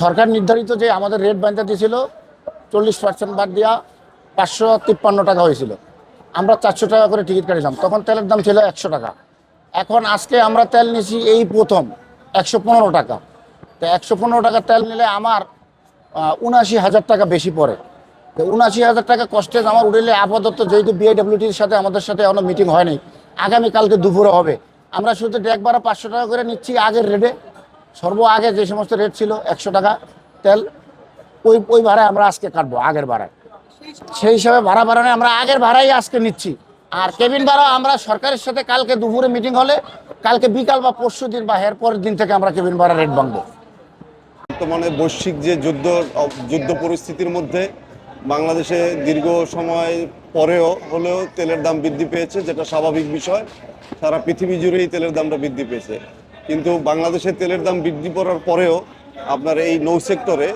সরকার নির্ধারিত যে আমাদের রেট বান্ধা দিয়েছিল 40% বাদ দিয়া 553 টাকা হয়েছিল। আমরা 400 টাকা করে টিকিট কাটিয়েছিলাম, তখন তেলের দাম ছিল 100 টাকা। এখন আজকে আমরা তেল নিছি এই প্রথম 115 টাকা। তো 115 টাকা তেল নিলে আমার 79,000 টাকা বেশি পড়ে। তো 79,000 টাকা কষ্টেজ আমার উঠলে আপাতত, যেহেতু বিআইডব্লিউটির সাথে আমাদের সাথে এখনো মিটিং হয়নি, আগামীকালকে দুপুরে হবে। আমরা শুধু ডেক ভাড়া 500 টাকা করে নিচ্ছি আগের রেটে। আগে যে সমস্ত রেট ছিল 100 টাকা তেল, ওই ভাড়ায় আমরা আজকে কাটবো, আগের ভাড়ায়। সেই হিসাবে ভাড়া বাড়ানো আমরা আগের ভাড়াই আজকে নিচ্ছি। আর কেবিন ভাড়া আমরা সরকারের সাথে কালকে দুপুরে মিটিং হলে কালকে বিকাল বা পরশু দিন বা এর পরের দিন থেকে আমরা কেবিন ভাড়া রেট ভাঙবো। বর্তমানে বৈশ্বিক যে যুদ্ধ পরিস্থিতির মধ্যে বাংলাদেশে দীর্ঘ সময় পরেও হলেও তেলের দাম বৃদ্ধি পেয়েছে, যেটা স্বাভাবিক বিষয়। সারা পৃথিবী জুড়েই তেলের দামটা বৃদ্ধি পেয়েছে, কিন্তু বাংলাদেশে তেলের দাম বৃদ্ধি করার পরেও আপনার এই নৌ সেক্টরে,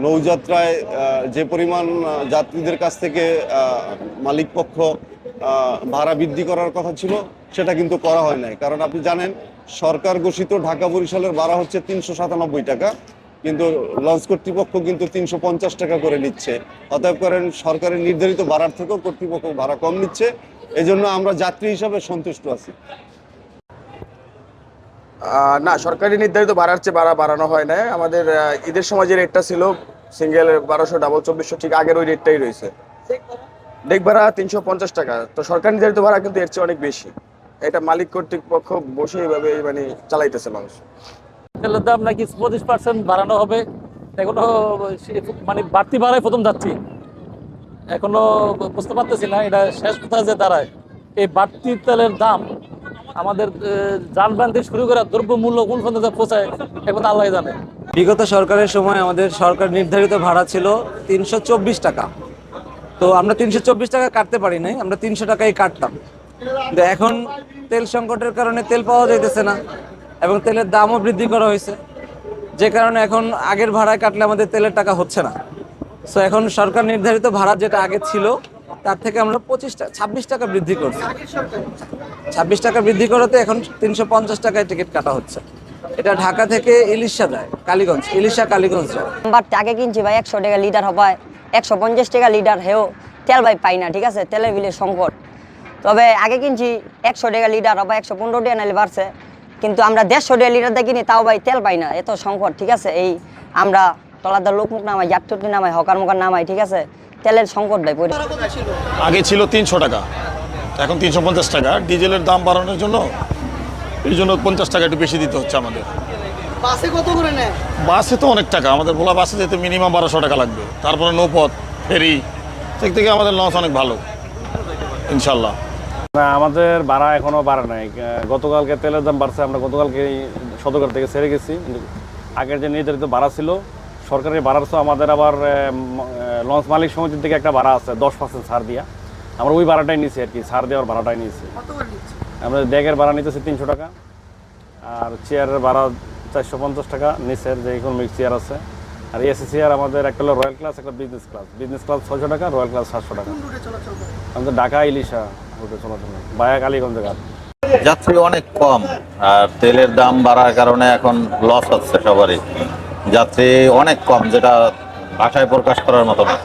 নৌযাত্রায় যে পরিমাণ যাত্রীদের কাছ থেকে মালিকপক্ষ ভাড়া বৃদ্ধি করার কথা ছিল, সেটা কিন্তু করা হয় নাই। কারণ আপনি জানেন, সরকার ঘোষিত ঢাকা বরিশালের ভাড়া হচ্ছে 397 টাকা, কিন্তু লঞ্চ কর্তৃপক্ষ কিন্তু 350 টাকা করে নিচ্ছে। অতএব করেন সরকারের নির্ধারিত ভাড়ার থেকেও কর্তৃপক্ষ ভাড়া কম নিচ্ছে। এই জন্য আমরা যাত্রী হিসাবে সন্তুষ্ট আছি। না, সরকারি নির্ধারিত ভাড়ার চেয়ে ভাড়া বাড়ানো হয় না। আমাদের ঈদের সময় যে রেটটা ছিল সিঙ্গেল 1200, ডাবল 2400, ঠিক আগের ওই রেটটাই রয়েছে। ডেক ভাড়া 350 টাকা। তো সরকার নির্ধারিত ভাড়া কিন্তু এর চেয়ে অনেক বেশি। এটা মালিক কর্তৃপক্ষ বসে এইভাবে মানে চালাইতেছে মানুষ। তেলের দাম নাকি 25% বাড়ানো হবে, এখনো মানে বাড়তি ভাড়ায় প্রথম যাচ্ছি, এখনো বুঝতে পারতেছি না এটা শেষ কোথায় যে দাঁড়ায়। এই বাড়তি তেলের দাম আমাদের যানবাহন থেকে শুরু করে দ্রব্য মূল্য কোন পর্যন্ত পৌঁছায় এখন আল্লাহ জানে। বিগত সরকারের সময় আমাদের সরকার নির্ধারিত ভাড়া ছিল 324 টাকা। তো আমরা 324 টাকা কাটতে পারি নাই, আমরা 300 টাকাই কাটতাম। কিন্তু এখন তেল সংকটের কারণে তেল পাওয়া যাইতেছে না এবং তেলের দামও বৃদ্ধি করা হয়েছে, যে কারণে এখন আগের ভাড়ায় কাটলে আমাদের তেলের টাকা হচ্ছে না। সো এখন সরকার নির্ধারিত ভাড়া যেটা আগে ছিল তার থেকে আমরা 26 টাকা বৃদ্ধি করছি। 26 টাকা বৃদ্ধি করাতে এখন 350 টাকায় টিকিট কাটা হচ্ছে। এটা ঢাকা থেকে ইলিশা যায়, কালীগঞ্জ, ইলিশা কালীগঞ্জ যায়। আগে কিনছি ভাই 100 টাকা লিটার হবে, 150 টাকা লিটার হেও তেল ভাই পাই না, ঠিক আছে, তেলের বিলের সংকট। তবে আগে কিনছি 100 টাকা লিটার হবে, 115 টাকা নাইলে বাড়ছে, কিন্তু আমরা 150 টাকা লিটার দিয়ে কিনি, তাও ভাই তেল পাই না, এত সংকট, ঠিক আছে। এই আমরা তলাদার লোকমুখ নামাই, যাত্রী নামাই, হকার মুখার নামাই, ঠিক আছে, তেলের সংকট ভাই। আগে ছিল 300 টাকা, এখন 350 টাকা। ডিজেলের দাম বাড়ানোর জন্য এই জন্য 50 টাকা একটু বেশি দিতে হচ্ছে আমাদের। বাসে কত করে নেয়? বাসে তো অনেক টাকা, আমাদের ভোলা বাসে যেতে মিনিমাম 1200 টাকা লাগবে। তারপরে নৌপথ, ফেরি, থেকে আমাদের লঞ্চ অনেক ভালো ইনশাল্লাহ। না, আমাদের ভাড়া এখনো বাড়ে নাই। গতকালকে তেলের দাম বাড়ছে, আমরা গতকালকে সদরঘাট থেকে ছেড়ে গেছি। আগের যে নির্ধারিত ভাড়া ছিল সরকারি ভাড়ার চেয়ে আমাদের আবার লঞ্চ মালিক সমিতির থেকে একটা ভাড়া আছে 10% ছাড় দিয়া, আমরা ওই ভাড়াটাই নিয়েছি আর কি, ছাড় দেওয়ার ভাড়াটাই নিয়েছি। আমরা ডেকের ভাড়া নিতেছি 300 টাকা, আর চেয়ারের ভাড়া 450 টাকা নিচের যে ইকোনমিক চেয়ার আছে। আর এসি চেয়ার আমাদের একটা হলো রয়্যাল ক্লাস, একটা বিজনেস ক্লাস। বিজনেস ক্লাস 600 টাকা, রয়্যাল ক্লাস 700 টাকা। আমাদের ঢাকা ইলিশা রুটে চলাচল, বায়া কালীগঞ্জ ঘাট। যাত্রী অনেক কম, আর তেলের দাম বাড়ার কারণে এখন লস হচ্ছে সবারই। যাত্রী অনেক কম, যেটা ভাষায় প্রকাশ করার মতো না।